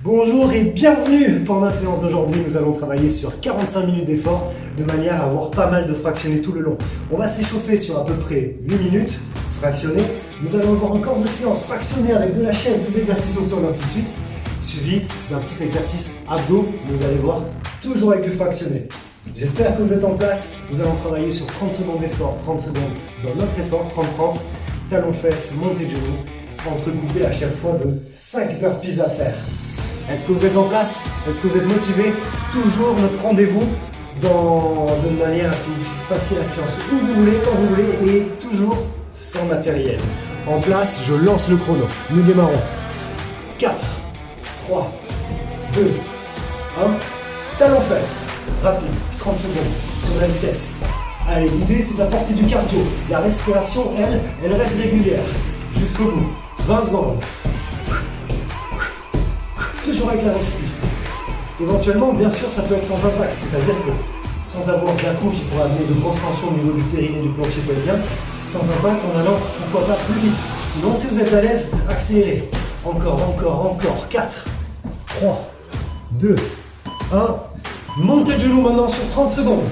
Bonjour et bienvenue. Pendant la séance d'aujourd'hui, nous allons travailler sur 45 minutes d'effort de manière à avoir pas mal de fractionnés tout le long. On va s'échauffer sur à peu près 8 minutes fractionnés. Nous allons avoir encore de séances fractionnées avec de la chaîne, des exercices au sol, ainsi de suite, suivi d'un petit exercice abdos. Vous allez voir, toujours avec du fractionné. J'espère que vous êtes en place. Nous allons travailler sur 30 secondes d'effort, 30 secondes dans notre effort, 30-30, talons fesses, montée de genoux, entrecoupé à chaque fois de 5 burpees à faire. Est-ce que vous êtes en place? Est-ce que vous êtes motivé? Toujours notre rendez-vous de manière à ce que vous fassiez la séance où vous voulez, quand vous voulez et toujours sans matériel. En place, je lance le chrono. Nous démarrons. 4, 3, 2, 1. Talons fesses. Rapide, 30 secondes sur la vitesse. Allez, l'idée c'est d'apporter du cardio. La respiration, elle reste régulière. Jusqu'au bout. 20 secondes. Toujours avec la respiration. Éventuellement, bien sûr, ça peut être sans impact, c'est-à-dire que sans avoir d'un coup qui pourrait amener de grosses tensions au niveau du périnée, du plancher pelvien, sans impact en allant, pourquoi pas, plus vite. Sinon, si vous êtes à l'aise, accélérez. Encore. 4, 3, 2, 1. Montez de genoux maintenant sur 30 secondes.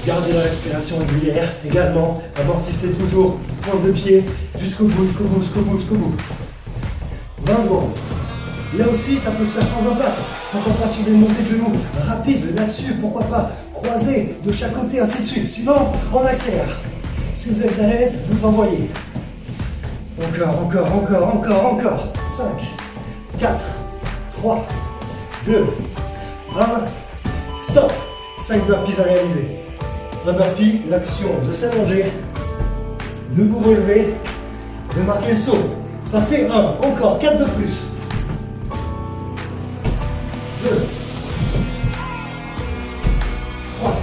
Gardez la respiration régulière également. Amortissez toujours, pointe de pied, jusqu'au bout. 20 secondes. Là aussi, ça peut se faire sans impact. Pourquoi pas sur des montées de genoux rapides là-dessus, pourquoi pas croiser de chaque côté, ainsi de suite. Sinon, on accélère. Si vous êtes à l'aise, vous envoyez. Encore. 5, 4, 3, 2, 1. Stop. 5 burpees à réaliser. Un burpee, l'action de s'allonger, de vous relever, de marquer le saut. Ça fait 1. Encore 4 de plus. 2, 3,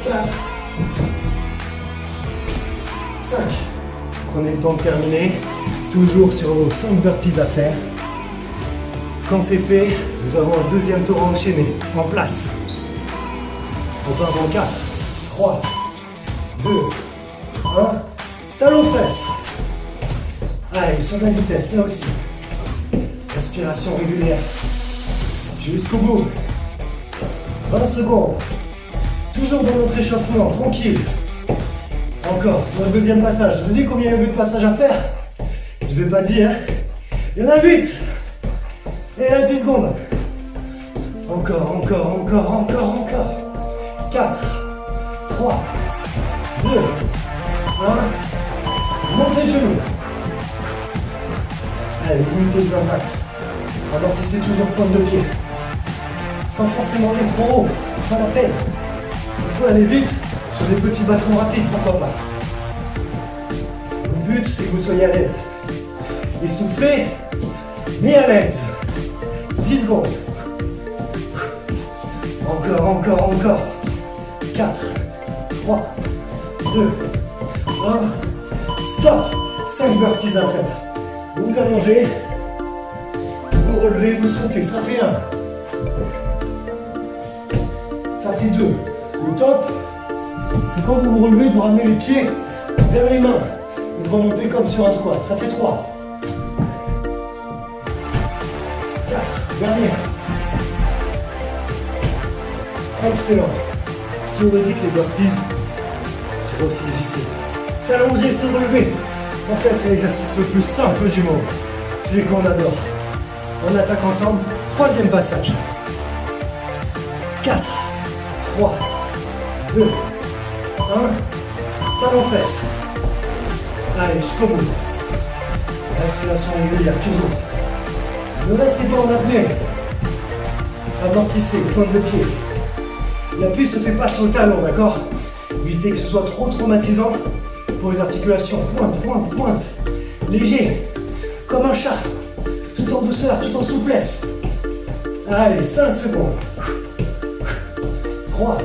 4, 5. Prenez le temps de terminer. Toujours sur vos 5 burpees à faire. Quand c'est fait, nous avons un deuxième tour à enchaîner. En place. On part dans 4, 3, 2, 1. Talons fesses. Allez, sur la vitesse, là aussi. Respiration régulière. Jusqu'au bout. 20 secondes. Toujours dans notre échauffement, tranquille. Encore, c'est notre deuxième passage. Je vous ai dit combien il y avait de passages à faire? Je vous ai pas dit, hein? Il y en a 8. Et là, 10 secondes. Encore. 4, 3, 2, 1. Montez de genoux. Allez, limitez les impacts. Amortissez toujours pointe de pied. Sans forcément aller trop haut. Pas la peine. On peut aller vite sur des petits bâtons rapides, pourquoi pas. Le but, c'est que vous soyez à l'aise. Essoufflé, mais à l'aise. 10 secondes. Encore. 4, 3, 2, 1. Stop. 5 burpees à faire. Vous vous allongez, vous relevez, vous sautez, ça fait 1. Ça fait 2. Le top, c'est quand vous vous relevez, vous ramenez les pieds vers les mains et de remonter comme sur un squat. Ça fait 3. 4. Dernier. Excellent. Qui aurait dit que les burpees seraient aussi difficiles? S'allonger, se relever. En fait, c'est l'exercice le plus simple du monde. Celui qu'on adore. On attaque ensemble. Troisième passage. 4, 3, 2, 1. Talons fesses. Allez, jusqu'au bout. Respiration régulière, toujours. Ne restez pas en apnée. Amortissez, pointe de pied. L'appui se fait pas sur le talon, d'accord? Évitez que ce soit trop traumatisant pour les articulations. Pointe. Léger, comme un chat. Tout en douceur, tout en souplesse. Allez, 5 secondes. 3,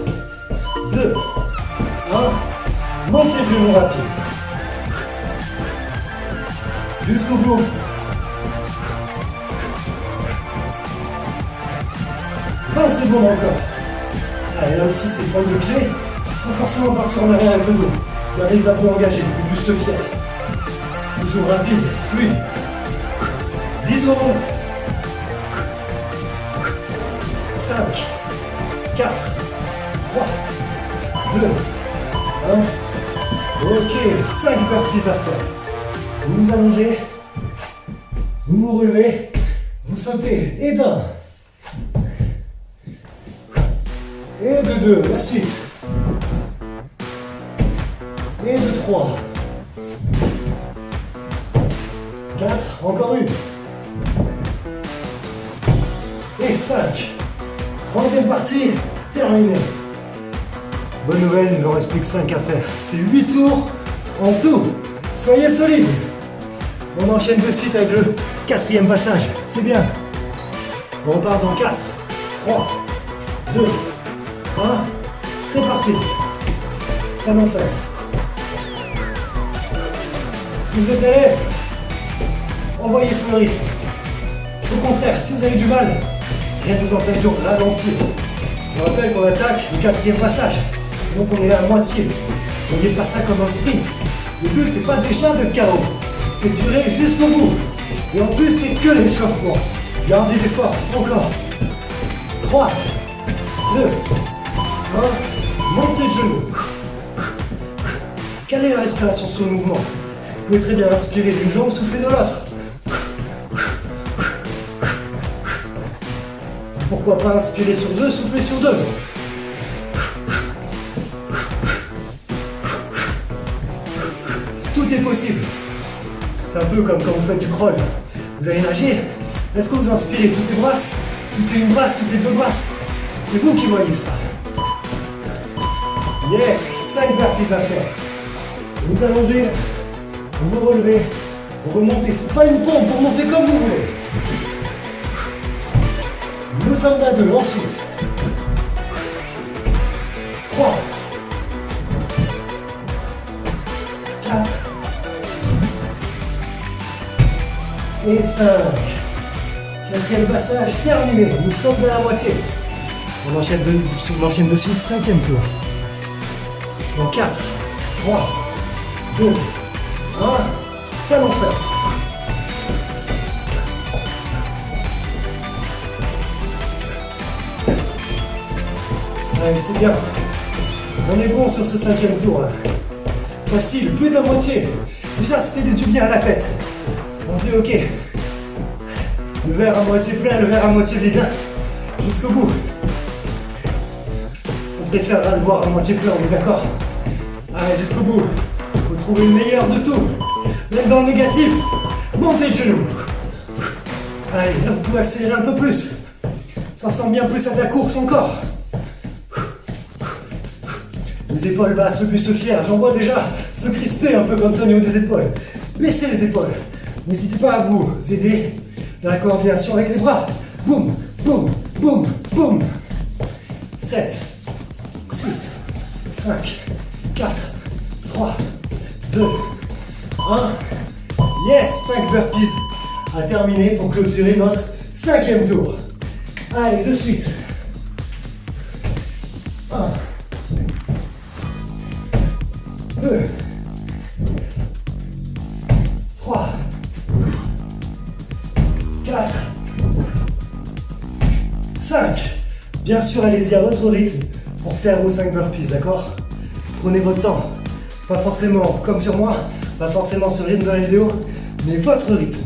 2, 1. Montez le genou rapide. Jusqu'au bout. 20 secondes encore. Allez, là aussi, c'est pointe de pied, sans forcément partir en arrière avec le dos. Gardez les abdos engagés, le buste fier. Toujours rapide, fluide. 10 secondes. 5, 4, 3, 2, 1. Ok, 5 burpees à faire. Vous vous allongez, vous vous relevez, vous sautez, et d'un, et de deux, la suite, et de 3, 4, encore une, et 5, troisième partie, terminée. Bonne nouvelle, il nous en reste plus que 5 à faire. C'est 8 tours en tout. Soyez solides. On enchaîne de suite avec le 4e passage. C'est bien. On repart dans 4, 3, 2, 1. C'est parti. Talons fesses. Si vous êtes à l'aise, envoyez sur le rythme. Au contraire, si vous avez du mal, rien ne vous empêche de ralentir. Je vous rappelle qu'on attaque le 4e passage. Donc on est là à moitié. Ne voyez pas ça comme un sprint. Le but c'est pas déjà d'être KO. C'est de durer jusqu'au bout. Et en plus c'est que l'échauffement. Gardez des forces, encore. 3, 2, 1. Montez de genoux. Calez la respiration sur le mouvement. Vous pouvez très bien inspirer d'une jambe, souffler de l'autre. Pourquoi pas inspirer sur deux, souffler sur deux. Tout est possible. C'est un peu comme quand vous faites du crawl. Vous allez nager. Est-ce que vous inspirez toutes les brasses, toutes les une brasse, toutes les deux brasses? C'est vous qui voyez ça. Yes, 5 burpees à faire. Vous allongez, vous vous relevez, vous remontez. C'est pas une pompe, vous remontez comme vous voulez. Nous sommes à 2, ensuite. 3. 4. Et 5. 4e passage terminé. Nous sommes à la moitié. On enchaîne de suite, 5e tour. Dans 4, 3, 2, 1. Talons fesses. Allez, c'est bien. On est bon sur ce 5e tour là. Facile, plus de la moitié. Déjà, ça fait du bien à la tête. On se dit ok. Le verre à moitié plein, le verre à moitié vide. Jusqu'au bout. On préférera le voir à moitié plein, on est d'accord? Allez, jusqu'au bout. Faut trouver le meilleur de tout. Même dans le négatif. Montez de genoux. Allez, là vous pouvez accélérer un peu plus. Ça ressemble bien plus à de la course encore. Les épaules basses, le buste fier. J'en vois déjà se crisper un peu comme ça au niveau des épaules. Baissez les épaules. N'hésitez pas à vous aider dans la coordination avec les bras. Boum, boum, boum, boum. 7, 6, 5, 4, 3, 2, 1. Yes, 5 burpees à terminer pour clôturer notre 5e tour. Allez, de suite. 1, 2, 3, 4, 5. Bien sûr, allez-y à votre rythme pour faire vos 5 burpees, d'accord? Prenez votre temps. Pas forcément comme sur moi, pas forcément sur le rythme de la vidéo, mais votre rythme.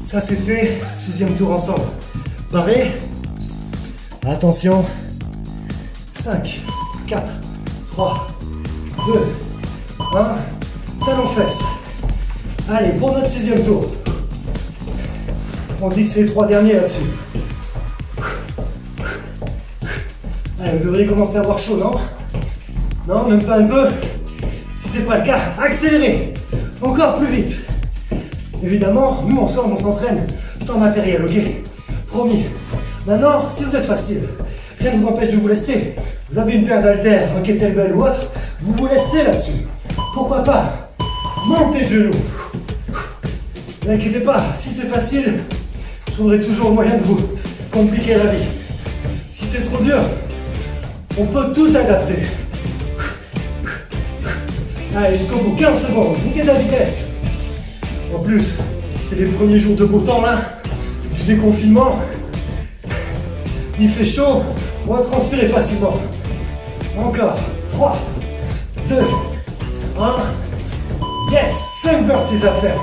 Ça c'est fait, 6e tour ensemble. Pareil. Attention. 5, 4, 3, 2, 1. Talons fesses. Allez, pour notre 6e tour. On se dit que c'est les 3 derniers là-dessus. Allez, vous devriez commencer à avoir chaud, non? Non, même pas un peu? Si c'est pas le cas, accélérez! Encore plus vite! Évidemment, nous ensemble, on s'entraîne sans matériel, ok? Promis. Maintenant, si vous êtes facile, rien ne vous empêche de vous lester. Vous avez une paire d'haltères, un kettlebell ou autre, vous vous lestez là-dessus. Pourquoi pas? Montez de genoux. Ne vous inquiétez pas, si c'est facile, je trouverai toujours le moyen de vous compliquer la vie. Si c'est trop dur, on peut tout adapter. Allez, jusqu'au bout, 15 secondes, mettez de la vitesse. En plus, C'est les premiers jours de beau temps là, du déconfinement. Il fait chaud, on va transpirer facilement. Encore, 3, 2, 1. Yes, 5 burpees à faire.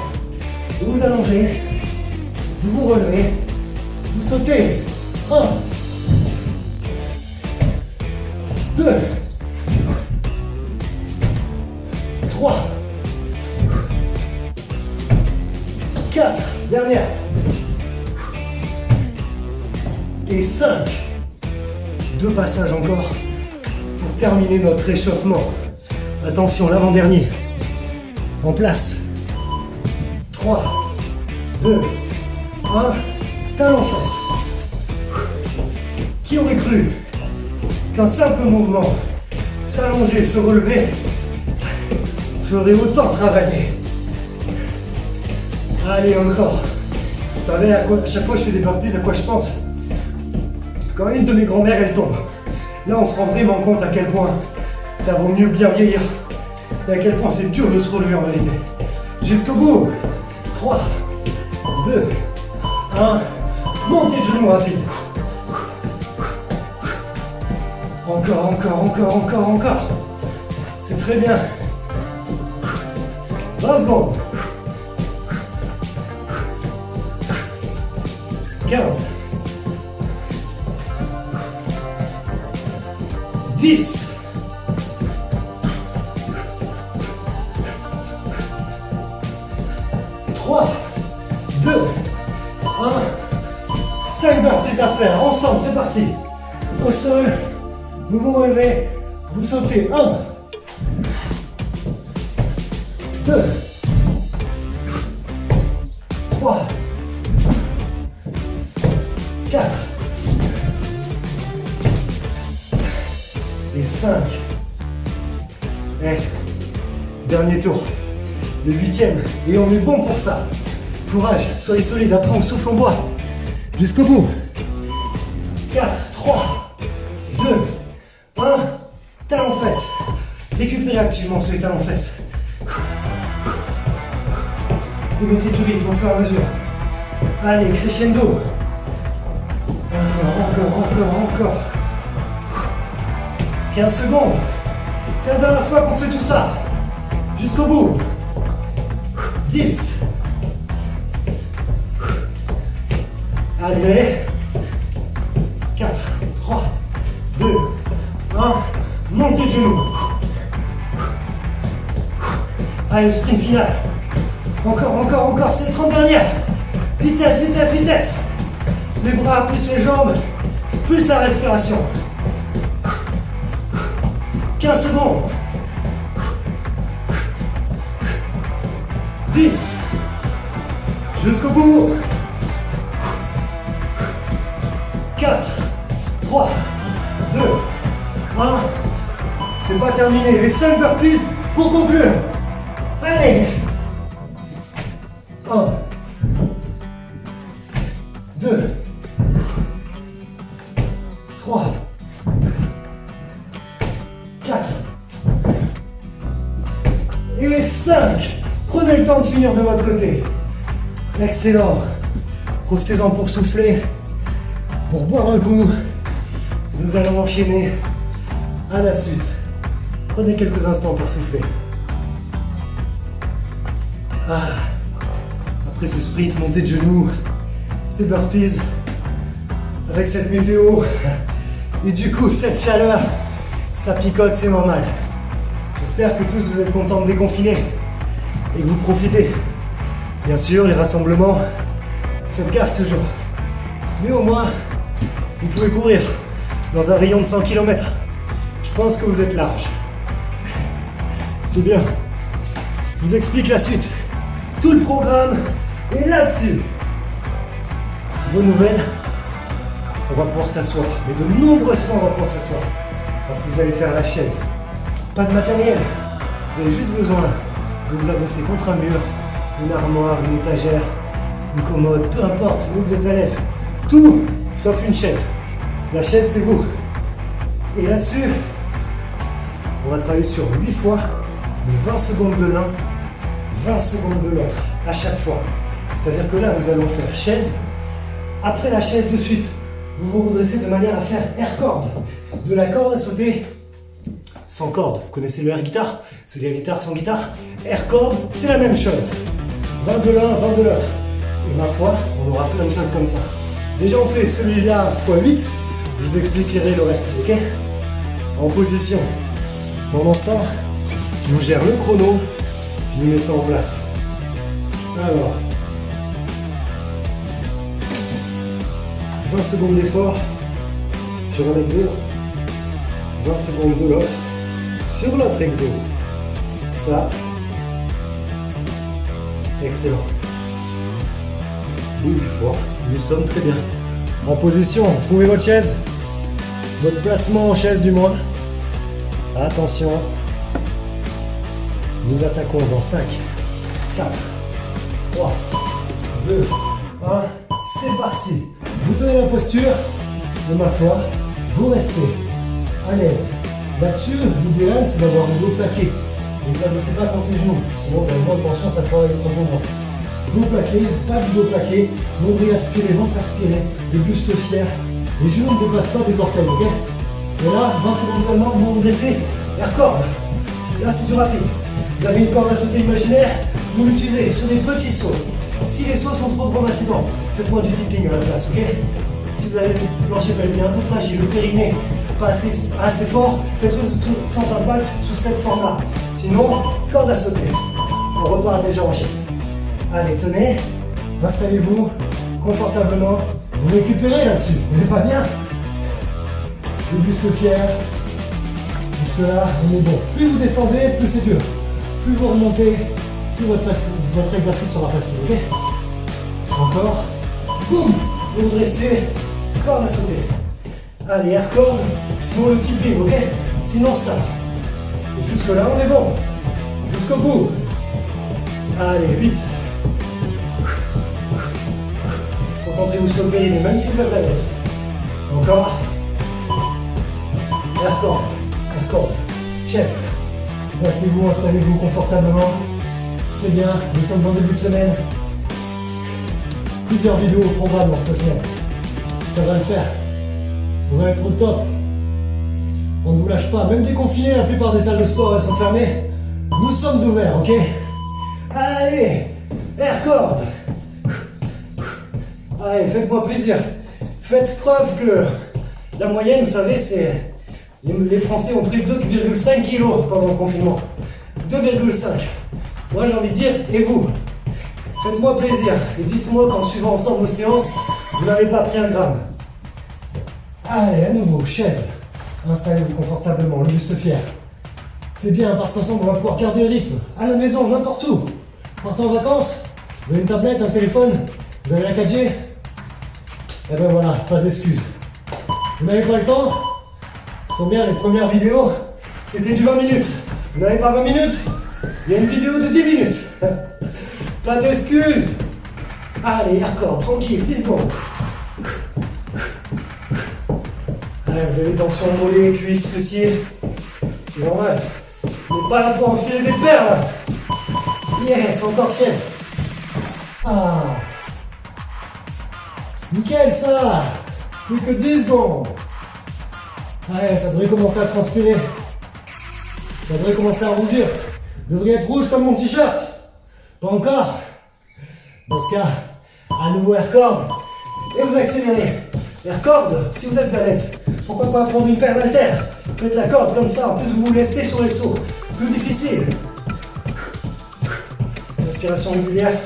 Vous vous allongez, vous vous relevez, vous sautez. 1, 2, 3, 4, dernière. Et 5. 2 passages encore pour terminer notre échauffement. Attention, l'avant-dernier. En place. 3, 2, 1. Talon fesse. Qui aurait cru qu'un simple mouvement, s'allonger, se relever, ferait autant travailler? Allez, encore. Vous savez, à chaque fois que je fais des burpees, à quoi je pense? Quand une de mes grand-mères, elle tombe. Là, on se rend vraiment compte à quel point il vaut mieux bien vieillir. Et à quel point c'est dur de se relever en vérité. Jusqu'au bout. 3, 2, 1. Montez de genoux rapide. Encore. C'est très bien. 20 secondes. 15. 10. 3, 2, 1. 5 burpees à faire. Ensemble, c'est parti. Au sol, vous vous relevez, vous sautez. 1, 2, 3, 4 et 5. Dernier tour, le 8e, et on est bon pour ça. Courage, soyez solide, après on souffle, on boit. Jusqu'au bout. 4, 3, 2, 1. Talons fesses. Récupérez activement sur les talons fesses. Et mettez du rythme au fur et à mesure. Allez, crescendo. Encore. 15 secondes. C'est la dernière fois qu'on fait tout ça. Jusqu'au bout. 10. Allez. 4, 3, 2, 1. Montez de genoux. Allez, sprint final. Encore. C'est les 30 dernières. Vitesse. Les bras plus les jambes, plus la respiration. 15 secondes. 10. Jusqu'au bout. 4, 3, 2, 1. C'est pas terminé. Les 5 burpees pour conclure. Allez. 1, 2, 3, 4 et 5. Prenez le temps de finir de votre côté. Excellent. Profitez-en pour souffler, pour boire un coup. Nous allons enchaîner à la suite. Prenez quelques instants pour souffler. Après ce sprint, montée de genoux, ces burpees, avec cette météo et du coup cette chaleur, ça picote, c'est normal. J'espère que tous vous êtes contents de déconfiner et que vous profitez. Bien sûr, les rassemblements, faites gaffe toujours. Mais au moins, vous pouvez courir dans un rayon de 100 km. Je pense que vous êtes large. C'est bien. Je vous explique la suite. Tout le programme est là-dessus. Bonne nouvelle, on va pouvoir s'asseoir. Mais de nombreuses fois, on va pouvoir s'asseoir. Parce que vous allez faire la chaise. Pas de matériel. Vous avez juste besoin de vous adosser contre un mur, une armoire, une étagère, une commode, peu importe, où vous êtes à l'aise. Tout sauf une chaise. La chaise, c'est vous. Et là-dessus, on va travailler sur 8 fois, les 20 secondes de l'un, 20 secondes de l'autre, à chaque fois. C'est-à-dire que là, nous allons faire chaise. Après la chaise de suite, vous vous redressez de manière à faire air cord. De la corde à sauter sans corde. Vous connaissez le air guitare? C'est la guitare sans guitare. Air cord, c'est la même chose. 20 de l'un, 20 de l'autre. Et ma foi, on aura plein de choses comme ça. Déjà, on fait celui-là x 8. Je vous expliquerai le reste, ok? En position. Pendant ce temps, je vous gère le chrono. Je vous mets ça en place. Alors, 20 secondes d'effort sur un exo, 20 secondes de l'autre sur l'autre exo. Ça, excellent. Oui, fort, nous sommes très bien. En position, trouvez votre chaise, votre placement en chaise du moins. Attention, nous attaquons dans 5, 4, 3, 2, 1, c'est parti. Vous tenez la posture, de ma foi, vous restez à l'aise. Là-dessus, l'idéal c'est d'avoir le dos plaqué. Ne vous abaissez pas contre les genoux, sinon vous avez moins de tension, ça travaille le profondément. Dos plaqué, pas du dos plaqué, nombril aspiré, ventre aspiré, le buste fier. Les genoux ne dépassent pas des orteils, ok? Et là, 20 secondes seulement, vous vous dressez, air cord. Là c'est du rapide. Vous avez une corde à sauter imaginaire, vous l'utilisez sur des petits sauts. Si les sauts sont trop traumatisants, faites-moi du tipping à la place, ok? Si vous avez le plancher pelvien un peu fragile, le périnée pas assez fort, faites-le sans impact sous cette forme-là. Sinon, corde à sauter. On repart déjà en chaise. Allez, tenez, installez-vous confortablement. Vous récupérez là-dessus, vous n'êtes pas bien? Le buste fier. Jusque là, on est bon. Plus vous descendez, plus c'est dur. Plus vous remontez, plus votre exercice sera facile, ok? Encore. Boum! Vous dressez, corde à sauter. Allez, air cord, sinon le tipping, ok? Sinon ça. Et jusque là, on est bon. Jusqu'au bout. Allez, 8. Concentrez-vous sur le périnée, même si vous êtes à l'aise. Encore. Air cord, chaise. Placez-vous, installez-vous confortablement. C'est bien, nous sommes en début de semaine. Plusieurs vidéos au programme dans cette semaine. Ça va le faire. On va être au top. On ne vous lâche pas. Même déconfiné, la plupart des salles de sport elles sont fermées. Nous sommes ouverts, ok? Allez, air cord. Allez, faites-moi plaisir. Faites preuve que la moyenne, vous savez, c'est... Les Français ont pris 2,5 kilos pendant le confinement. 2,5. Moi, j'ai envie de dire, et vous? Faites-moi plaisir. Et dites-moi qu'en suivant ensemble nos séances, vous n'avez pas pris un gramme. Allez, à nouveau, chaise. Installez-vous confortablement, le buste fier. C'est bien, parce qu'ensemble, on va pouvoir garder le rythme. À la maison, n'importe où. Partez en vacances, vous avez une tablette, un téléphone, vous avez la 4G. Et ben voilà, pas d'excuses. Vous n'avez pas le temps? Ça tombe bien, les premières vidéos, c'était du 20 minutes. Vous n'avez pas 20 minutes? Il y a une vidéo de 10 minutes. Pas d'excuses. Allez, d'accord, tranquille, 10 secondes. Allez, vous avez des tensions mollets, cuisses, fessiers. C'est normal. On n'est pas là pour enfiler des perles. Yes, encore chaise. Ah. Nickel ça. Plus que 10 secondes. Ouais, ça devrait commencer à transpirer. Ça devrait commencer à rougir. Devrait être rouge comme mon t-shirt. Pas encore. Dans ce cas, à nouveau air cord. Et vous accélérez. Air cord, si vous êtes à l'aise. Pourquoi pas prendre une paire d'haltères? Faites la corde comme ça. En plus, vous vous laissez sur les sauts. Plus difficile. Respiration régulière.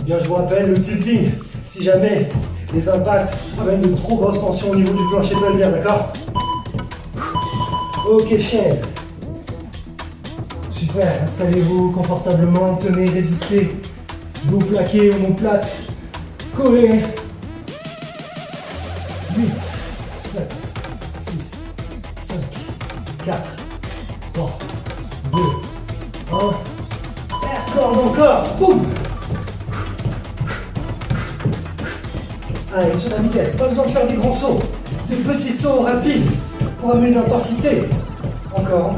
Bien, je vous rappelle, le tipping. Si jamais les impacts amènent de trop grosses tensions au niveau du plancher pelvien, d'accord? Ok, chaise. Super, installez-vous confortablement, tenez, résistez. Dos plaqué, omoplate, collé. 8, 7, 6, 5, 4, 3, 2, 1. Air cord encore, boum. Allez, sur la vitesse, pas besoin de faire des grands sauts. Des petits sauts rapides pour amener de l'intensité. Encore.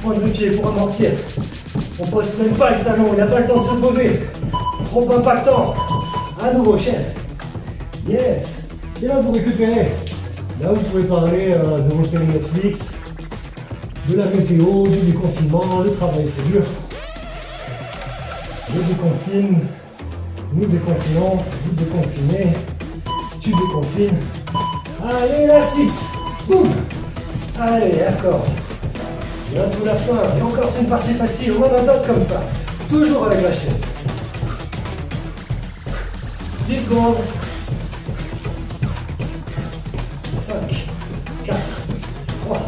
Pointe de pied pour amortir. On pose même pas le talon, il n'a pas le temps de se poser. Trop impactant. À nouveau, chaise. Yes. Et là, vous récupérez. Là, vous pouvez parler de vos séries Netflix, de la météo, du déconfinement, le travail, c'est dur. Je déconfine, nous déconfinons, vous déconfinez, tu déconfines. Allez, la suite. Boum. Allez, d'accord. Bientôt la fin. Et encore, c'est une partie facile. On en a d'autres comme ça. Toujours avec la chaise. 10 secondes. 5, 4, 3,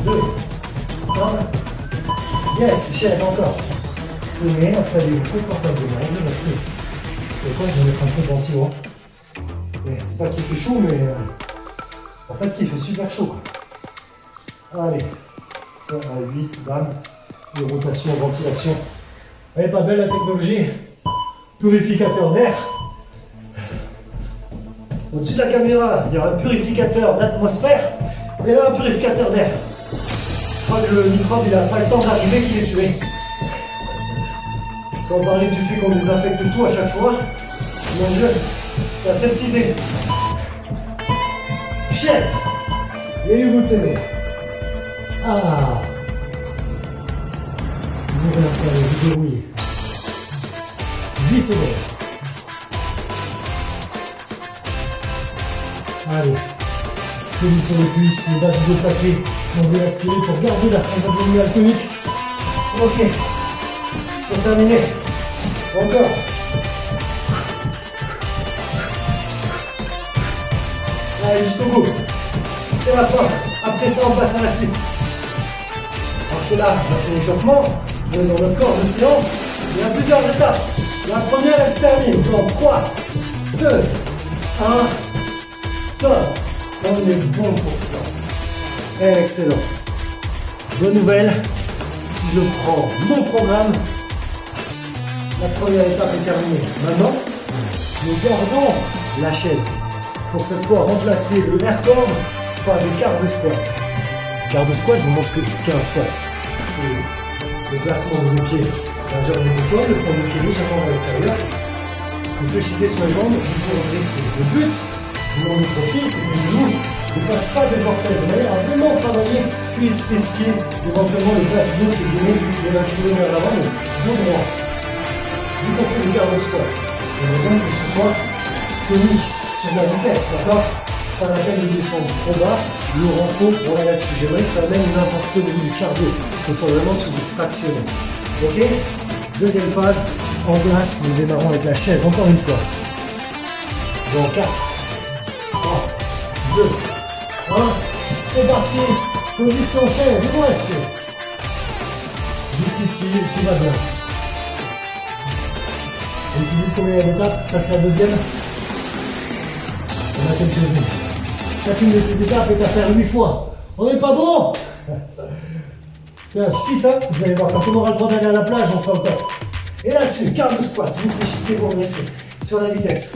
2, 1. Yes, chaise encore. Tenez, installez-vous confortablement. Restez. C'est quoi, je vais mettre un peu de ventilo. C'est pas qu'il fait chaud, mais en fait, il fait super chaud. Allez, ça à 8, bam. De rotation, ventilation. Elle est pas belle la technologie. Purificateur d'air. Au-dessus de la caméra, il y a un purificateur d'atmosphère et là un purificateur d'air. Je crois que le microbe il n'a pas le temps d'arriver qu'il est tué. Sans parler du fait qu'on désinfecte tout à chaque fois. Mon Dieu, c'est aseptisé. Chaise. Et vous tenez. Ah. Vous réinstallez, vous dérouillez. 10 secondes. Allez, celui sur les cuisses, le bas du dos plaqué, on veut l'aspirer pour garder la sonde abdominale tonique. Ok, pour terminer, encore. Allez, jusqu'au bout. C'est la fin. Après ça, on passe à la suite. Parce que là, on a fait l'échauffement, dans notre corps de séance, il y a plusieurs étapes. La première, elle se termine dans 3, 2, 1... Stop. On est bon pour ça. Excellent. Bonne nouvelle, si je prends mon programme, la première étape est terminée. Maintenant, nous gardons la chaise. Pour cette fois, remplacer le air cord par des quarts de squat. Quart de squat, je vous montre ce qu'est un squat. C'est le placement de vos pieds, largeur des épaules, le point des pieds légèrement vers l'extérieur. Vous fléchissez sur les jambes, vous vous redressez. Le but du monde de profil, c'est que le genou ne passe pas des orteils, de manière à vraiment travailler cuisses, fessiers, éventuellement le bas du dos qui est donné vu qu'il est incliné vers l'avant, mais dos droit. Vu qu'on fait des quarts de squat, j'aimerais donc que ce soit tonique sur la vitesse, d'accord? Pas la peine de descendre trop bas, le renfort, on est là-dessus. J'aimerais que ça amène une intensité au niveau du cardio, qu'on soit vraiment sur du fractionné. Ok? Deuxième phase, en place, nous démarrons avec la chaise, encore une fois. Dans 4, 3, 2, 1, c'est parti. Position chaise, il vous reste. Jusqu'ici, tout va bien. Et je vous dis combien il y a d'étapes, ça c'est la deuxième. On a quelques-unes. Chacune de ces étapes est à faire 8 fois. On n'est pas bon? C'est un fit, hein? Vous allez voir, quand on aura le droit d'aller à la plage, on sera au top. Et là-dessus, quart de squat, vous fléchissez, vous redressez. Sur la vitesse.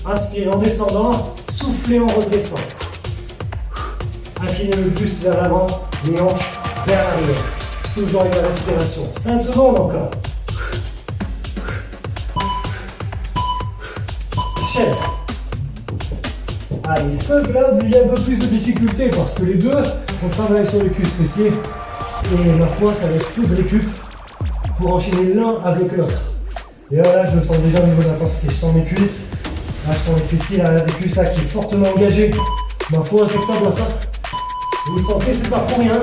Inspirez en descendant, soufflez en redressant. Inclinez le buste vers l'avant, les hanches vers l'arrière. Toujours avec la respiration. 5 secondes encore. Chaise. Ah, il se peut que là vous ayez un peu plus de difficultés parce que les deux, on travaille sur les cuisses fessiers et ma foi, ça laisse plus de récup pour enchaîner l'un avec l'autre. Et là, je le sens déjà au niveau d'intensité. Je sens mes cuisses, là, je sens les fessiers, là, des cuisses là qui est fortement engagé. Ma foi, c'est que ça doit ça. Vous le sentez, c'est pas pour rien.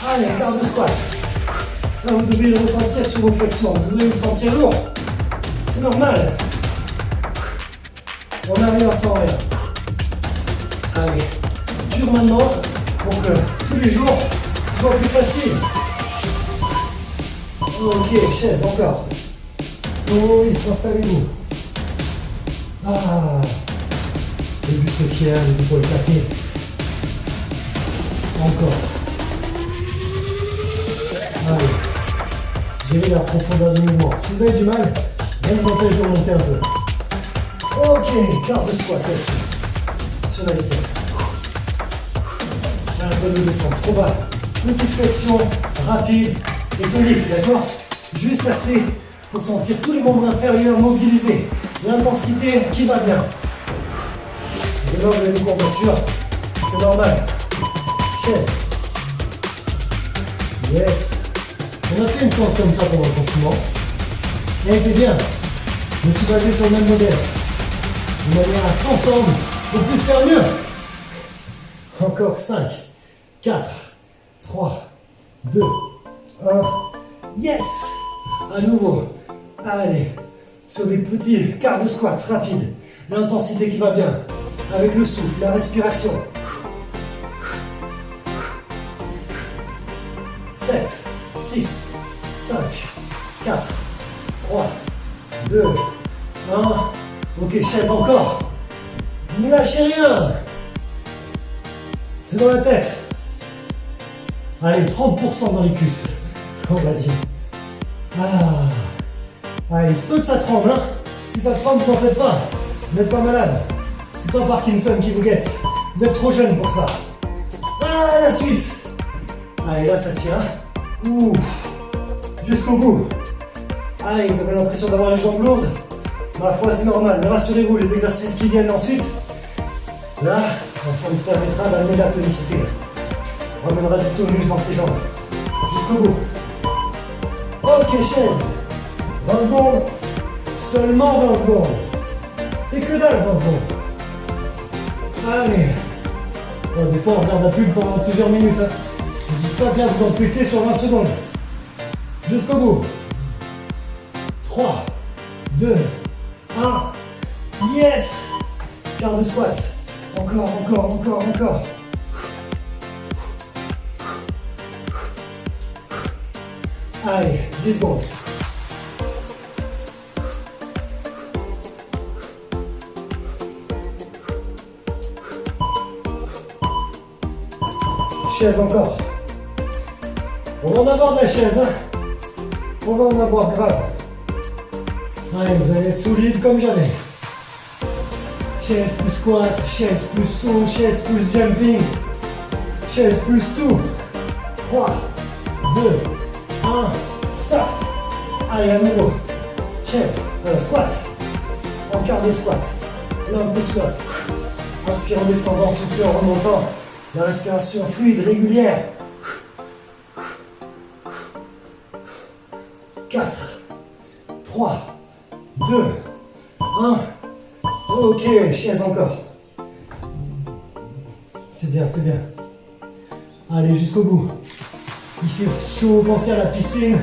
Allez, quart de squat. Là, vous devez le ressentir sur vos flexions, vous devez le sentir lourd. C'est normal. On n'a rien sans rien. Allez, dur maintenant pour que tous les jours ce soit plus facile. Ok, chaise encore. Oh oui, installez-vous. Ah, le buste fier, les épaules claquées. Encore. Allez, gérez la profondeur du mouvement. Si vous avez du mal, rien ne vous empêche de remonter un peu. Ok, quart de squat là-dessus. Sur la vitesse. Pas la peine de descendre trop bas. Petite flexion rapide et tonique, d'accord? Juste assez pour sentir tous les membres inférieurs mobilisés. L'intensité qui va bien. Si demain vous avez une courbature, c'est normal. Chaise. Yes. On a fait une séance comme ça pendant le confinement. Et elle était bien. Je me suis basé sur le même modèle. De manière à ce qu'ensemble, on puisse faire mieux. Encore 5, 4, 3, 2, 1. Yes! À nouveau. Allez. Sur des petits quarts de squat rapides. L'intensité qui va bien. Avec le souffle, la respiration. 7, 6, 5, 4, 3, 2, 1. Ok, chaise encore. Ne lâchez rien. C'est dans la tête. Allez, 30% dans les cuisses, on va dire. Allez, il se peut que ça tremble, hein. Si ça tremble, vous en faites pas. Vous n'êtes pas malade. C'est pas Parkinson qui vous guette. Vous êtes trop jeune pour ça. La suite. Allez, là, ça tient. Ouh. Jusqu'au bout. Allez, vous avez l'impression d'avoir les jambes lourdes. Ma foi, c'est normal. Mais rassurez-vous, les exercices qui viennent ensuite, là, ça vous permettra d'amener la tonicité. On ramènera du tonus dans ses jambes. Jusqu'au bout. Ok, chaise. 20 secondes. Seulement 20 secondes. C'est que dalle, 20 secondes. Allez. Bon, des fois, on regarde la pub pendant plusieurs minutes. Hein. Je dis pas bien vous en péter sur 20 secondes. Jusqu'au bout. 3, 2, 1. Yes! Quart de squat. Encore, encore, encore, encore. Allez, 10 secondes. Chaise encore. On va en avoir de la chaise, hein. On va en avoir grave. Allez, vous allez être solide comme jamais. Chaise plus squat, chaise plus saut, chaise plus jumping, chaise plus tout. 3, 2, 1, stop. Allez, à nouveau. Chaise, squat. En quart de squat. L'homme plus squat. Inspire en descendant, souffle en remontant. La respiration fluide, régulière. 4, 3, 2, 1. Ok, chaise encore. C'est bien, c'est bien. Allez, jusqu'au bout. Il fait chaud, pensez à la piscine.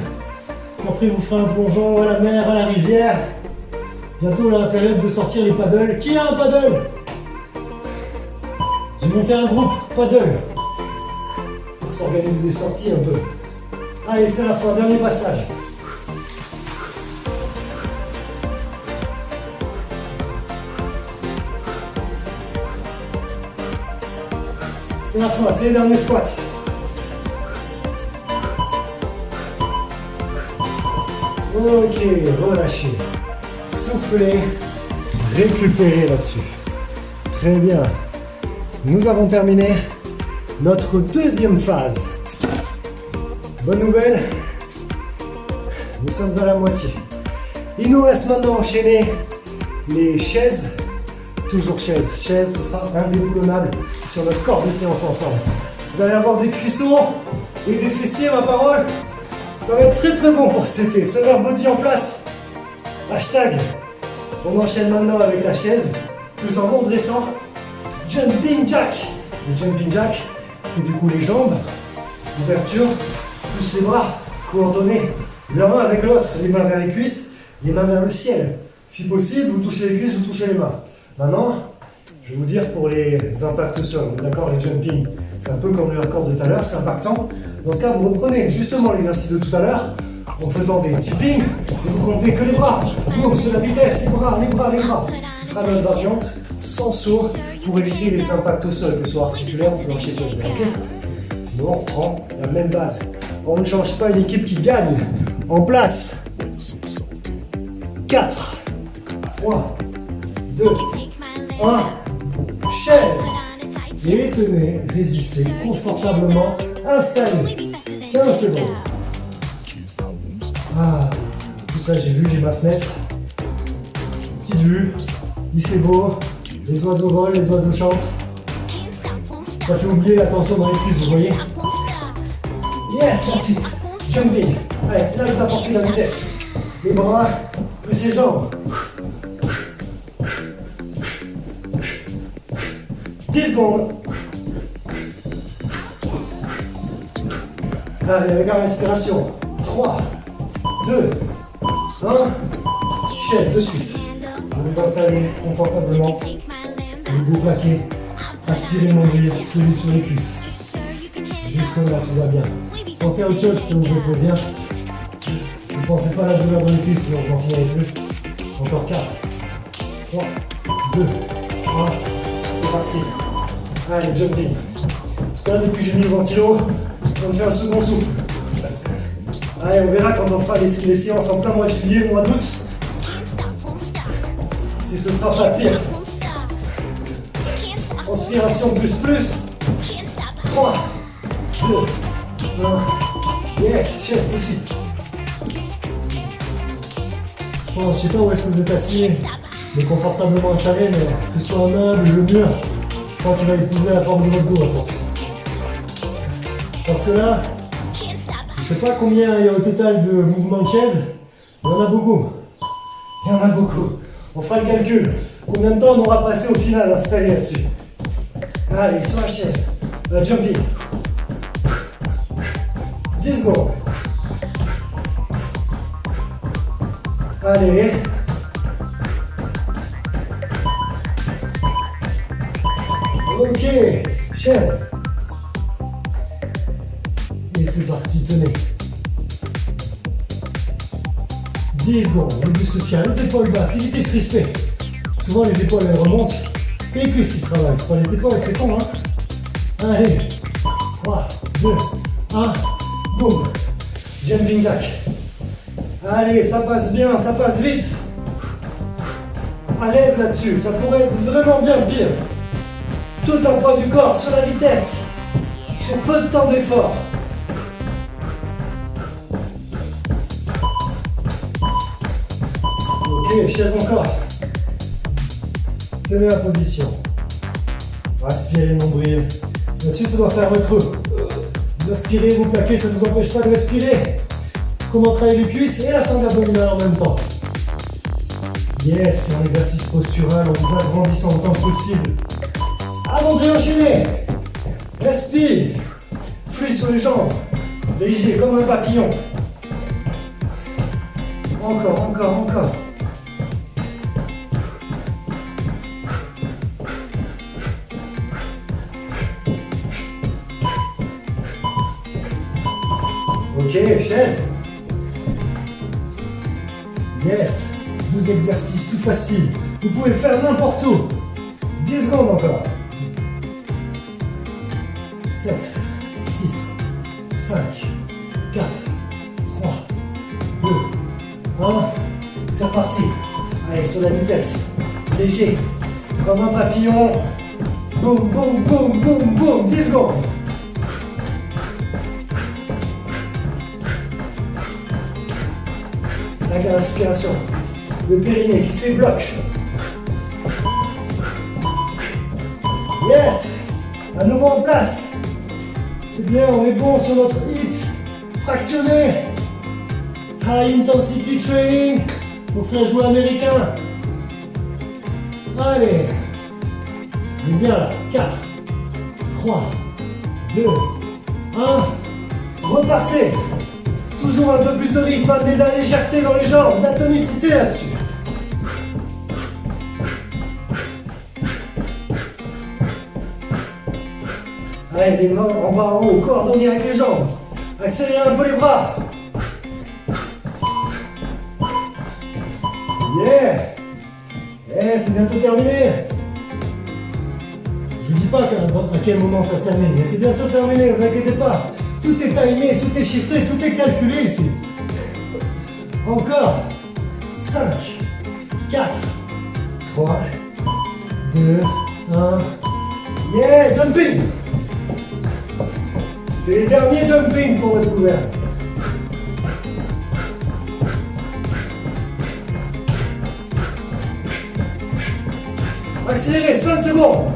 Après, vous ferez un plongeon à la mer, à la rivière. Bientôt, la période de sortir les paddles. Qui a un paddle? J'ai monté un groupe paddle pour s'organiser des sorties un peu. Allez, c'est la fin, dernier passage. C'est la fin, c'est les derniers squats. Ok, relâchez. Soufflez. Récupérez là-dessus. Très bien. Nous avons terminé notre deuxième phase. Bonne nouvelle, nous sommes à la moitié. Il nous reste maintenant à enchaîner les chaises. Toujours chaises. Chaises, ce sera indéboulonnable sur notre corps de séance ensemble. Vous allez avoir des cuissons et des fessiers, ma parole. Ça va être très très bon pour cet été. Summer body en place. Hashtag. On enchaîne maintenant avec la chaise, plus en vous redressant. Jumping jack. Le jumping jack, c'est du coup les jambes, ouverture, plus les bras, coordonnés, l'un avec l'autre, les mains vers les cuisses, les mains vers le ciel. Si possible, vous touchez les cuisses, vous touchez les mains. Maintenant, je vais vous dire pour les impacts au sol, d'accord, les jumping, c'est un peu comme le record de tout à l'heure, c'est impactant. Dans ce cas, vous reprenez justement l'exercice de tout à l'heure, en faisant des tippings, et vous comptez que les bras. Donc, sur la vitesse, les bras, les bras, les bras. Ce sera notre variante sans saut pour éviter les impacts au sol, que ce soit articulaire ou plancher pelvien. Okay, sinon, on reprend la même base. On ne change pas une équipe qui gagne. En place. 4, 3, 2, 1. Chaise. Et tenez, résistez confortablement, installez. 15 secondes. ça, j'ai vu, j'ai ma fenêtre. Petite vue, il fait beau, les oiseaux volent, les oiseaux chantent. Ça fait oublier la tension dans les cuisses, vous voyez. Yes, that's it. Jumping. Allez, c'est là que vous apportez la vitesse. Les bras, plus les jambes. 10 secondes. Allez, avec la respiration. 3, 2, 1. Chaise de suite. Vous vous installez confortablement. Les dos plaqués. Aspirez mon nombril, celui sur les cuisses. Jusque là, tout va bien. Pensez à autre chose si vous faites plaisir. Ne pensez pas à la douleur dans les cuisses, sinon vous n'en finirez plus. Encore 4, 3, 2, 1. C'est parti. Allez, jumping. Là, depuis que j'ai mis le ventilo, on fait un second souffle. Allez, on verra quand on fera les séances en plein mois de juillet, mois d'août. Si ce sera pas pire. Transpiration plus. 3, 2, 1. Yes, chaise de suite. Bon, je sais pas où est-ce que vous êtes assis, mais confortablement installé, mais que ce soit un meuble, le mur, je crois qu'il va épouser la forme de votre dos à force. Parce que là, je sais pas combien il y a au total de mouvements de chaise, il y en a beaucoup. Il y en a beaucoup. On fera le calcul. Combien de temps on aura passé au final installé là-dessus? Allez, sur la chaise. Jumping. 10 secondes. Allez. Ok, chaise. Et c'est parti, tenez. 10 secondes, le buste tient, les épaules basses, évitez de crisper. Souvent les épaules elles remontent, c'est les cuisses qui travaillent, c'est pas les épaules, c'est con hein. Allez, 3, 2, 1, boum. Jumping jack. Allez, ça passe bien, ça passe vite. À l'aise là-dessus, ça pourrait être vraiment bien pire. Tout un poids du corps sur la vitesse, sur peu de temps d'effort. Ok, chaise encore. Tenez la position. Aspirez le nombril. Là-dessus, ça doit faire un creux. Vous aspirez, vous plaquez, ça ne vous empêche pas de respirer. Comment travailler les cuisses et la sangle abdominale en même temps. Yes, c'est un exercice postural en vous agrandissant autant que possible. Avant de réenchaîner, respire. Fluide sur les jambes. Léger comme un papillon. Encore. Ok, chaise. Yes, 2 exercices tout faciles. Vous pouvez le faire n'importe où. 10 secondes encore. 7, 6, 5, 4, 3, 2, 1. C'est reparti. Allez, sur la vitesse. Léger. Comme un papillon. Boum, boum, boum, boum, boum. 10 secondes. Avec l'inspiration, le périnée qui fait bloc. Yes! À nouveau en place. C'est bien, on est bon sur notre HIIT. Fractionné. High Intensity Training. Pour ça, jouer américain. Allez. On est bien là. 4, 3, 2, 1. Repartez. Toujours un peu plus de rythme, amenez de la légèreté dans les jambes, de la tonicité là-dessus. Allez, les mains en bas, en haut, coordonnées avec les jambes. Accélérez un peu les bras. Yeah! Eh, c'est bientôt terminé. Je vous dis pas à quel moment ça se termine, mais c'est bientôt terminé, vous inquiétez pas. Tout est timé, tout est chiffré, tout est calculé ici. Encore. 5, 4, 3, 2, 1. Yeah, jumping. C'est les derniers jumping pour votre couvert. Accélérez, 5 secondes.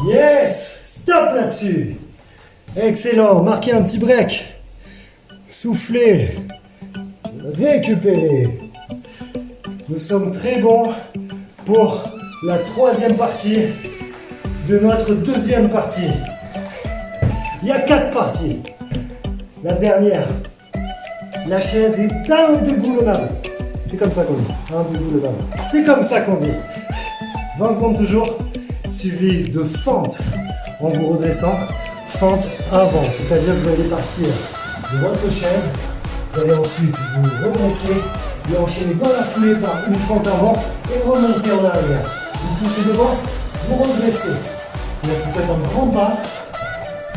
Yes, stop là-dessus. Excellent, marquez un petit break. Soufflez. Récupérez. Nous sommes très bons pour la troisième partie de notre deuxième partie. Il y a 4 parties. La dernière, la chaise est indéboulonnable. C'est comme ça qu'on dit, indéboulonnable. C'est comme ça qu'on dit. 20 secondes toujours, suivi de fente en vous redressant. Fente avant, c'est-à-dire que vous allez partir de votre chaise, vous allez ensuite vous redresser et enchaîner dans la foulée par une fente avant et remonter en arrière. Vous poussez devant, vous redressez. C'est-à-dire que vous faites un grand pas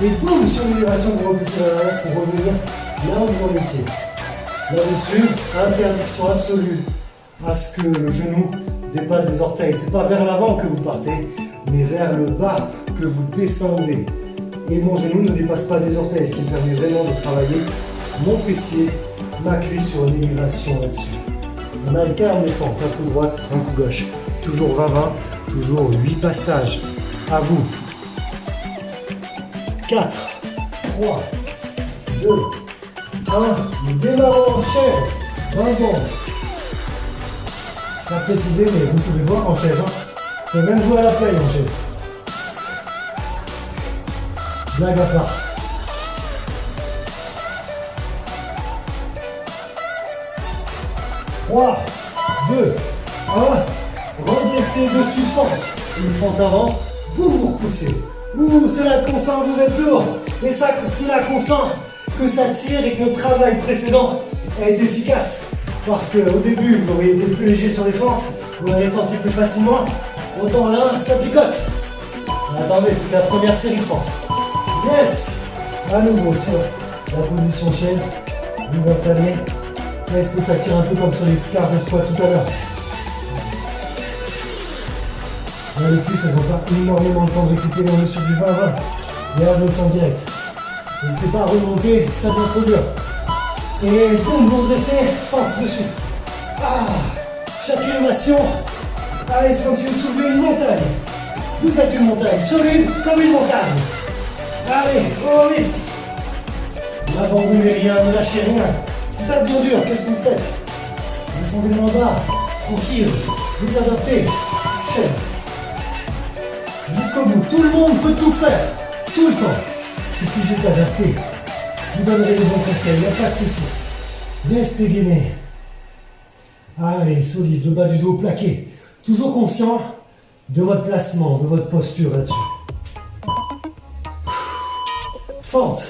et boum, sur l'élévation, vous repoussez en arrière pour revenir là où vous en étiez. Là-dessus, interdiction absolue à ce que le genou dépasse des orteils. C'est pas vers l'avant que vous partez, mais vers le bas que vous descendez. Et mon genou ne dépasse pas des orteils, ce qui me permet vraiment de travailler mon fessier, ma cuisse sur une élévation là-dessus. On alterne les fentes, un coup droite, un coup gauche. Toujours 20-20, toujours 8 passages. À vous. 4, 3, 2, 1. Nous démarrons en chaise. 20 secondes. Pas précisé, mais vous pouvez voir en chaise. Vous pouvez même jouer à la play en chaise. Blague à part. 3, 2, 1. Redressez dessus fente. Une fente avant. Vous vous repoussez. Ouh, c'est là qu'on sent que vous êtes lourd. Et ça, c'est là qu'on sent que ça tire et que notre travail précédent a été efficace. Parce qu'au début, vous auriez été plus léger sur les fentes. Vous l'avez senti plus facilement. Autant là, ça picote. Mais attendez, c'est la première série de fentes. Yes! À nouveau sur la position chaise, vous installez. Est-ce que ça tire un peu comme sur les squats de squat tout à l'heure? Là, les cuisses, elles n'ont pas énormément de temps de récupérer, on est sur du 20-20. D'ailleurs, je le sens direct. N'hésitez pas à remonter, ça devient trop dur. Et boum, vous redressez, fente de suite. Ah, chaque élévation, allez, c'est comme si vous soulevez une montagne. Vous êtes une montagne, solide comme une montagne. Allez, oh oui. N'abandonnez rien, ne lâchez rien. Si ça devient dur, qu'est-ce que vous faites? Descendez moins bas, tranquille, vous adaptez. Chaise. Jusqu'au bout, tout le monde peut tout faire, tout le temps. Il suffit juste d'adapter. Je vous donnerai des bons conseils, il n'y a pas de souci. Restez gainé. Allez, solide, le bas du dos plaqué. Toujours conscient de votre placement, de votre posture là-dessus. Fente.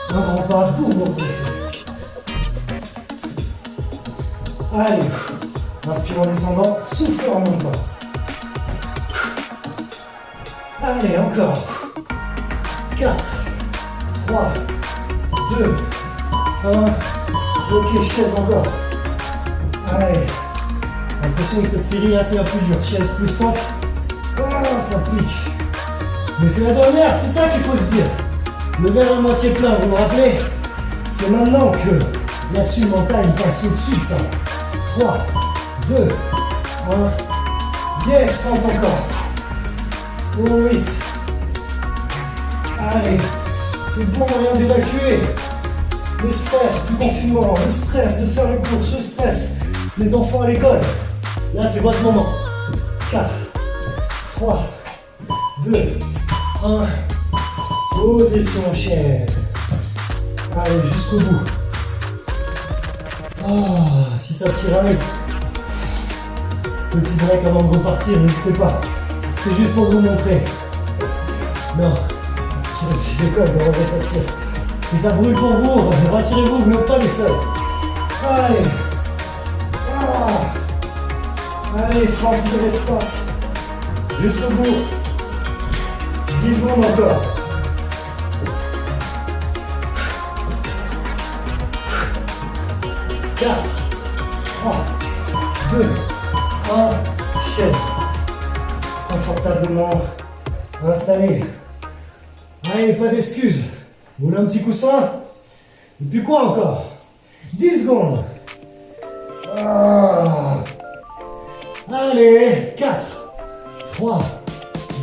Un grand pas pour vous redresser. Allez, inspire en descendant, souffle en montant. Allez, encore. 4, 3, 2, 1. Ok, chaise encore. Allez. L'impression que cette série là, c'est la plus dure. Chaise plus fente. Ah, ça pique. Mais c'est la dernière, c'est ça qu'il faut se dire. Le verre à moitié plein, vous me rappelez? C'est maintenant que là-dessus, montagne passe au-dessus de ça. 3, 2, 1. Yes, fente encore. Oh oui. Allez, c'est bon moyen d'évacuer le stress du confinement, le stress de faire les courses, le stress des enfants à l'école. Là, c'est votre moment. 4, 3, 2, 1. Position chaise. Allez, jusqu'au bout. Oh, si ça tire, allez. Petit break avant de repartir, n'hésitez pas. C'est juste pour vous montrer. Non, je déconne, mais en vrai ça tire. Si ça brûle pour vous, rassurez-vous, vous n'êtes pas les seuls. Allez. Ah. Allez, fente de l'espace. Jusqu'au bout. 10 secondes encore. Quatre, 3, 2, 1. Chaise. Confortablement installé. Allez, pas d'excuses. Vous voulez un petit coussin? Et puis quoi encore? 10 secondes. Ah. Allez, 4, 3,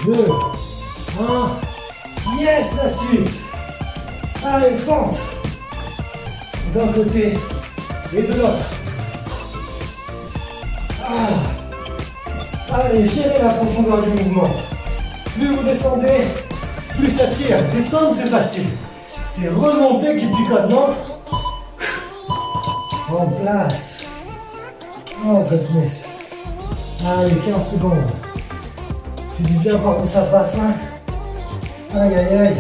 2, 1. Yes, la suite. Allez, fente. D'un côté et de l'autre. Allez, gérez la profondeur du mouvement. Plus vous descendez, plus ça tire. Descendre, c'est facile. C'est remonter qui picote, non? En place. Oh, goodness. Allez, 15 secondes. Tu dis bien par où ça passe, hein? Aïe, aïe, aïe.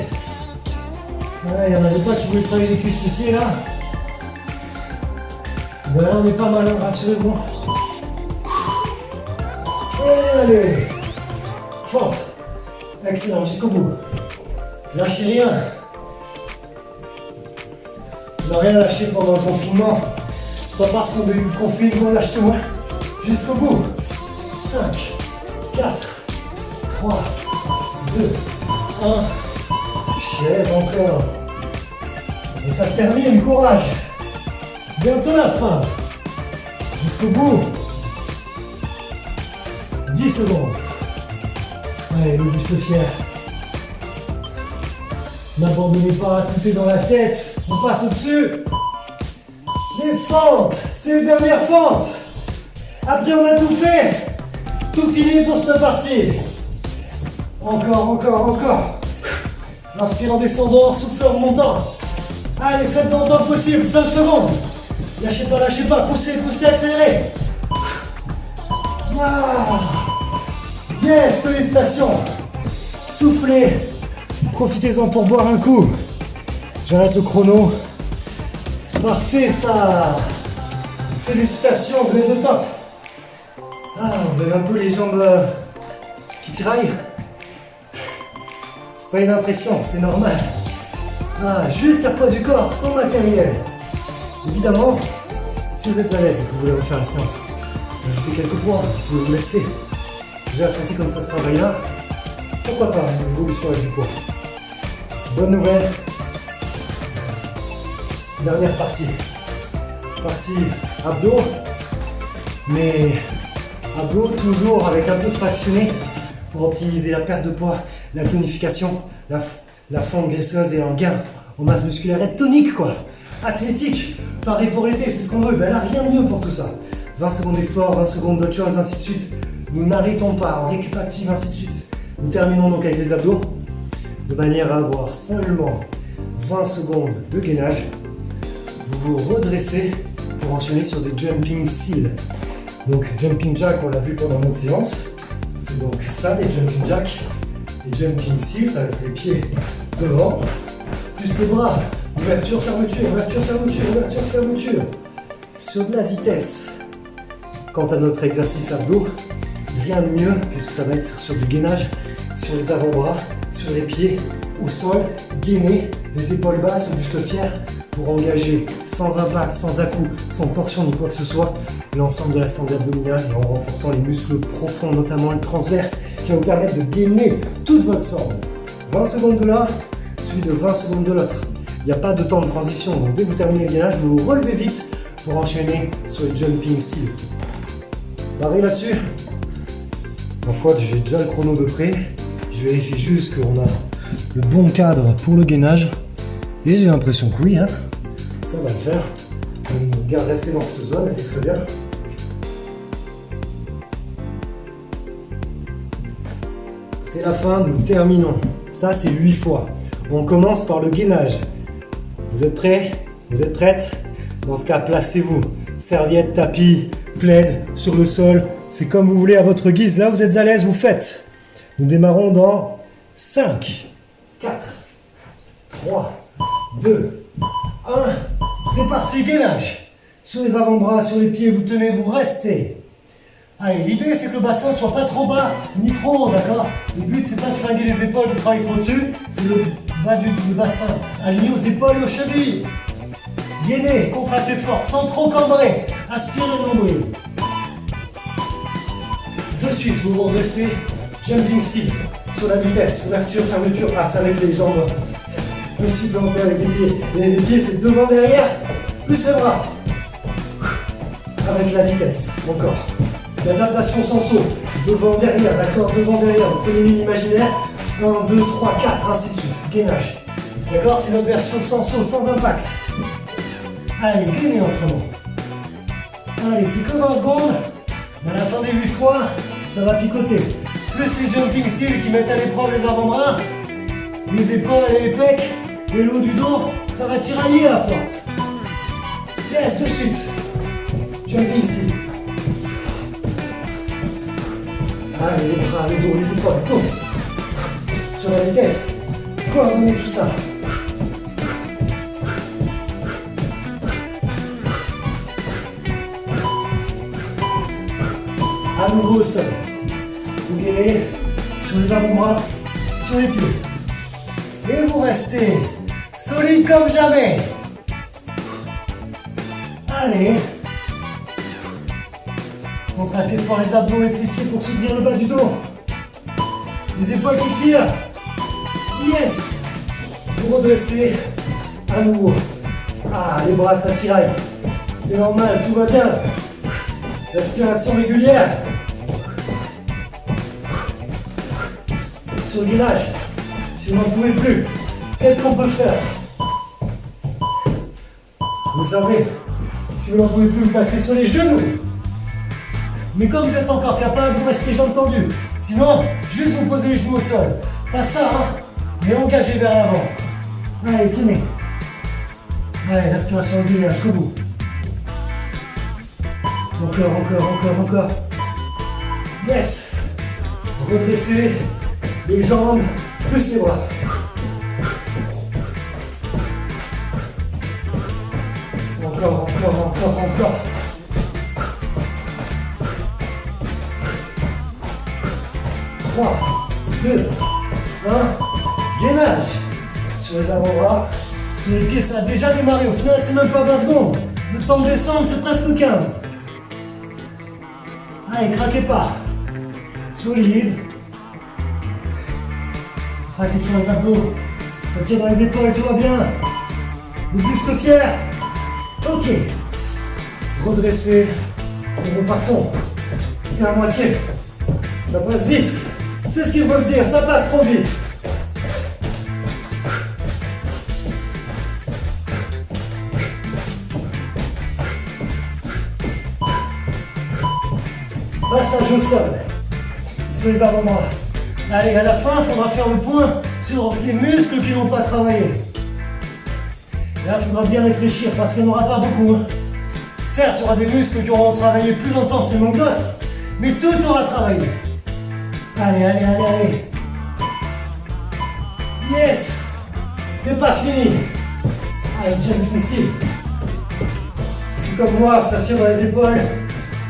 Il y en avait pas qui voulaient travailler les cuisses fessiers, là? Ben là, on est pas mal, hein, rassurez-vous. Allez. Forte. Excellent, jusqu'au bout. Lâchez rien. On n'a rien lâché pendant le confinement. C'est pas parce qu'on est confiné qu'on lâche tout. Hein. Jusqu'au bout. 5, 4, 3, 2, 1. Chaise encore. Et ça se termine, courage. Bientôt la fin. Jusqu'au bout. 10 secondes. Allez, le buste fier. N'abandonnez pas, tout est dans la tête. On passe au-dessus. Les fentes, c'est les dernières fentes. Après, on a tout fait. Tout fini pour cette partie. Encore, encore, encore. Inspire en descendant, souffle en remontant. Allez, faites-en autant que possible, 5 secondes. Lâchez pas, poussez, poussez, accélérez. Ah. Yes, félicitations. Soufflez. Profitez-en pour boire un coup. J'arrête le chrono. Parfait ça. Félicitations, vous êtes au top. Ah, vous avez un peu les jambes qui tiraillent. C'est pas une impression, c'est normal. Ah, juste à poids du corps, sans matériel. Évidemment, si vous êtes à l'aise et que vous voulez refaire la séance, ajoutez quelques poids, vous pouvez vous lester. J'ai ressenti comme ça travaille là. Pourquoi pas une évolution avec du poids. Bonne nouvelle. Dernière partie. Partie abdos. Mais abdos toujours avec un peu de fractionné pour optimiser la perte de poids, la tonification, la fonte graisseuse et un gain en masse musculaire et tonique quoi. Athlétique. Pareil pour l'été, c'est ce qu'on veut. Ben là, rien de mieux pour tout ça. 20 secondes d'effort, 20 secondes d'autre chose, ainsi de suite. Nous n'arrêtons pas, en récup active, ainsi de suite. Nous terminons donc avec les abdos, de manière à avoir seulement 20 secondes de gainage. Vous vous redressez pour enchaîner sur des jumping seals. Donc jumping jack, on l'a vu pendant notre séance. C'est donc ça, les jumping jack. Les jumping seals, ça va être les pieds devant, plus les bras. Ouverture, fermeture, ouverture, fermeture, ouverture, fermeture. Sur de la vitesse. Quant à notre exercice abdos, rien de mieux puisque ça va être sur du gainage, sur les avant-bras, sur les pieds, au sol, gainer, les épaules basses, le buste fier pour engager sans impact, sans à-coup, sans torsion ni quoi que ce soit, l'ensemble de la sangle abdominale et en renforçant les muscles profonds, notamment le transverse, qui va vous permettre de gainer toute votre sangle. 20 secondes de l'un, suivi de 20 secondes de l'autre. Il n'y a pas de temps de transition, donc dès que vous terminez le gainage, vous vous relevez vite pour enchaîner sur les jumping seals. Pareil là-dessus. En fois, j'ai déjà le chrono de près. Je vérifie juste qu'on a le bon cadre pour le gainage. Et j'ai l'impression que oui, hein, ça va le faire. On garde rester dans cette zone, elle est très bien. C'est la fin, nous terminons. Ça, c'est 8 fois. On commence par le gainage. Vous êtes prêts? Vous êtes prêtes? Dans ce cas, placez-vous. Serviette, tapis, plaid, sur le sol. C'est comme vous voulez à votre guise. Là, vous êtes à l'aise, vous faites. Nous démarrons dans 5, 4, 3, 2, 1. C'est parti, gainage. Sur les avant-bras, sur les pieds, vous tenez, vous restez. Allez, l'idée, c'est que le bassin soit pas trop bas, ni trop haut, d'accord? Le but, c'est pas de fringuer les épaules, de travailler trop dessus. C'est le bas du bassin, aligné aux épaules et aux chevilles. Gainez, contractez fort, sans trop cambrer. Aspirez le nombril. De suite, vous vous redressez. Jumping seal. Sur la vitesse, ouverture, fermeture. Ah, c'est avec les jambes. Aussi planté avec les pieds. Et les pieds, c'est devant, derrière. Plus les bras. avec la vitesse. Encore. L'adaptation sans saut. Devant, derrière, d'accord? Devant, derrière. On fait une ligne imaginaire. 1, 2, 3, 4, ainsi de suite. Gainage. D'accord? C'est notre version sans saut, sans impact. Allez, gainez autrement. Allez, c'est que 20 secondes. Mais à la fin des 8 fois, ça va picoter. Plus les jumping seals qui mettent à l'épreuve les avant-bras, les épaules et les pecs, et le haut du dos, ça va tirailler à force. Yes, de suite. Jumping seal. Allez, les bras, le dos, les épaules, go. Sur la vitesse. Coordonnez tout ça. À nouveau au sol. Vous gainez sur les avant-bras, sur les pieds. Et vous restez solide comme jamais. Allez. Contractez fort les abdos, les fessiers pour soutenir le bas du dos. Les épaules qui tirent. Yes. Vous redressez à nouveau. Ah, les bras ça tiraille. C'est normal, tout va bien. Respiration régulière. Sur le gainage. Si vous n'en pouvez plus, qu'est-ce qu'on peut faire? Vous savez, si vous n'en pouvez plus, vous passez sur les genoux. Mais comme vous êtes encore capable, vous restez jambes tendues. Sinon, juste vous posez les genoux au sol. Pas ça, hein, mais engagez vers l'avant. Allez, tenez. Allez, respiration régulière jusqu'au bout. Encore. Yes. Redressez les jambes plus les bras. Encore. 3, 2, 1. Gainage. Sur les avant-bras, sur les pieds, ça a déjà démarré. Au final, c'est même pas 20 secondes. Le temps de descendre, c'est presque 15. Allez, craquez pas. Solide. Contractez sur les abdos. Ça tire dans les épaules, tout va bien. Le buste fier. Ok. Redressez. Et repartons. C'est à moitié. Ça passe vite. C'est ce qu'il faut se dire, ça passe trop vite. Passage au sol, sur les avant-bras. Allez, à la fin, il faudra faire le point sur les muscles qui n'ont pas travaillé. Là, il faudra bien réfléchir parce qu'il n'y en aura pas beaucoup. Hein. Certes, il y aura des muscles qui auront travaillé plus intensément que d'autres, mais tout aura travaillé. Allez. Yes. C'est pas fini. Allez, jumping seal. C'est comme moi, ça tire dans les épaules.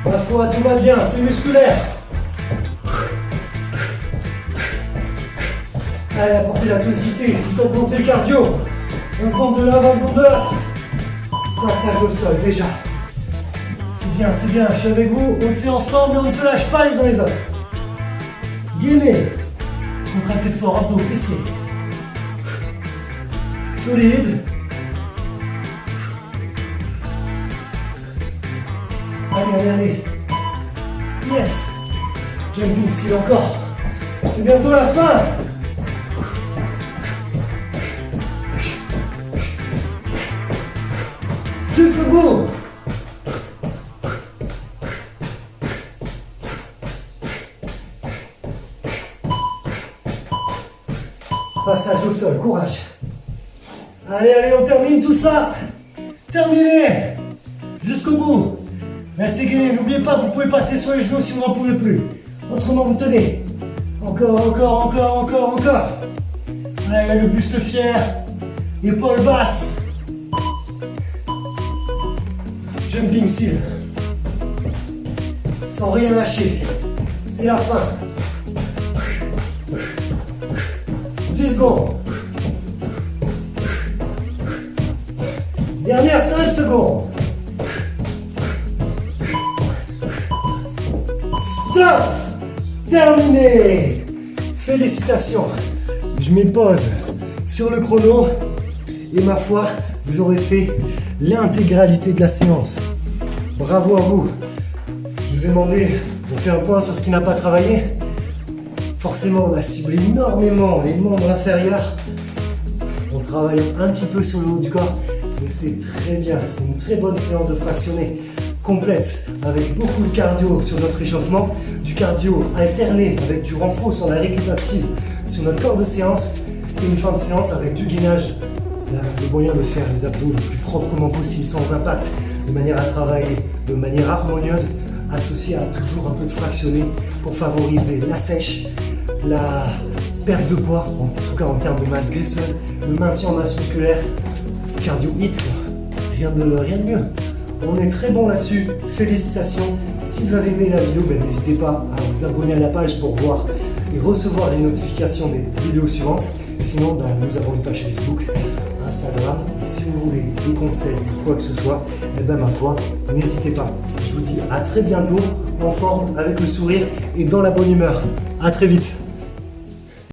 Ma foi, tout va bien, c'est musculaire. Allez, apportez la tonicité, vous faites monter le cardio. 20 secondes de l'un, 20 secondes de l'autre. Passage au sol, déjà. C'est bien, je suis avec vous. On le fait ensemble et on ne se lâche pas les uns les autres. Gainez. Contractez fort, abdos, fessiers. Solide. Allez. Yes. Jumping seal encore. C'est bientôt la fin. Jusqu'au bout. Passage au sol, courage. Allez, on termine tout ça. Terminé. Jusqu'au bout. Restez gainés, n'oubliez pas que vous pouvez passer sur les genoux si vous n'en pouvez plus. Autrement, vous tenez. Encore. Allez, le buste fier. Épaules basses. Jumping seal. Sans rien lâcher. C'est la fin. 10 secondes. Dernière 5 secondes. Stop. Terminé. Félicitations. Je mets pause sur le chrono et ma foi, vous aurez fait l'intégralité de la séance. Bravo à vous. Je vous ai demandé, on fait un point sur ce qui n'a pas travaillé. Forcément, on a ciblé énormément les membres inférieurs. On travaille un petit peu sur le haut du corps, mais c'est très bien. C'est une très bonne séance de fractionné complète avec beaucoup de cardio sur notre échauffement, du cardio alterné avec du renfort sur la récup active sur notre corps de séance et une fin de séance avec du gainage. Le moyen de faire les abdos le plus proprement possible, sans impact, de manière à travailler de manière harmonieuse, associée à toujours un peu de fractionné pour favoriser la sèche, la perte de poids, en tout cas en termes de masse graisseuse, le maintien en masse musculaire, cardio hit, rien de mieux. On est très bon là-dessus, félicitations. Si vous avez aimé la vidéo, n'hésitez pas à vous abonner à la page pour voir et recevoir les notifications des vidéos suivantes. Sinon, nous avons une page Facebook, Instagram. Et si vous voulez des conseils ou quoi que ce soit, ma foi, n'hésitez pas. Je vous dis à très bientôt, en forme, avec le sourire et dans la bonne humeur. À très vite.